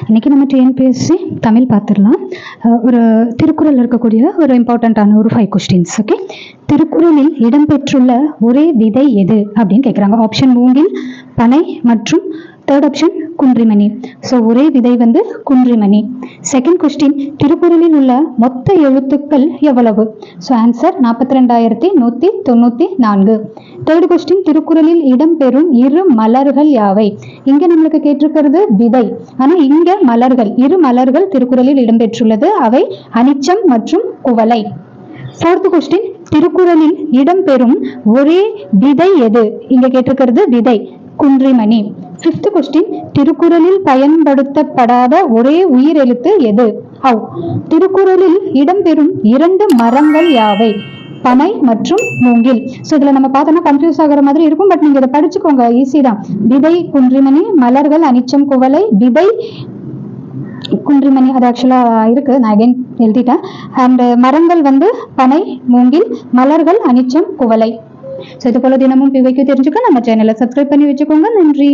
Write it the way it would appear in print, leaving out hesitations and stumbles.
இன்னைக்கு நம்ம டிஎன்பிஎஸ்சி தமிழ் பார்த்துடலாம். ஒரு திருக்குறள் இருக்கக்கூடிய ஒரு இம்பார்ட்டண்ட்டான ஒரு 5 கொஸ்டின்ஸ். ஓகே, திருக்குறளில் இடம்பெற்றுள்ள ஒரே விதை எது அப்படின்னு கேட்குறாங்க. ஆப்ஷன் மூங்கில், பனை மற்றும் தேர்ட் ஆப்ஷன் குன்றிமணி. ஸோ ஒரே விதை வந்து குன்றிமணி. செகண்ட் கொஸ்டின், திருக்குறளில் உள்ள மொத்த எழுத்துக்கள் எவ்வளவு? So answer 42,194. தேர்ட் கொஸ்டின், திருக்குறளில் இடம்பெறும் இரு மலர்கள் யாவை? இங்க நம்மளுக்கு கேட்டிருக்கிறது விதை, ஆனா இங்க மலர்கள், இரு மலர்கள் திருக்குறளில் இடம்பெற்றுள்ளது. அவை அனிச்சம் மற்றும் குவளை. ஃபோர்த் கொஸ்டின், திருக்குறளில் இடம்பெறும் ஒரே விதை எது? இங்க கேட்டிருக்கிறது விதை, குன்றிமணி. ஃபிஃப்த் கொஸ்டின், திருக்குறளில் பயன்படுத்தப்படாத ஒரே உயிர் எழுத்து எது? ஹவ். திருக்குறளில் இடம்பெறும் 2 மரங்கள் யாவை? பனை மற்றும் மூங்கில். ஸோ இதில் நம்ம பார்த்தோம்னா கன்ஃபியூஸ் ஆகிற மாதிரி இருக்கும், பட் நீங்கள் இதை படிச்சுக்கோங்க, ஈஸி தான். விதை குன்றிமணி, மலர்கள் அனிச்சம் குவளை, விதை குன்றிமணி அது ஆக்சுவலாக இருக்கு, நான் அகைன் எழுதிட்டேன். அண்ட் மரங்கள் வந்து பனை மூங்கில், மலர்கள் அனிச்சம் குவளை. ஸோ இது போல தினமும் பிவைக்கு தெரிஞ்சுக்க நம்ம சேனலை சப்ஸ்கிரைப் பண்ணி வச்சுக்கோங்க. நன்றி.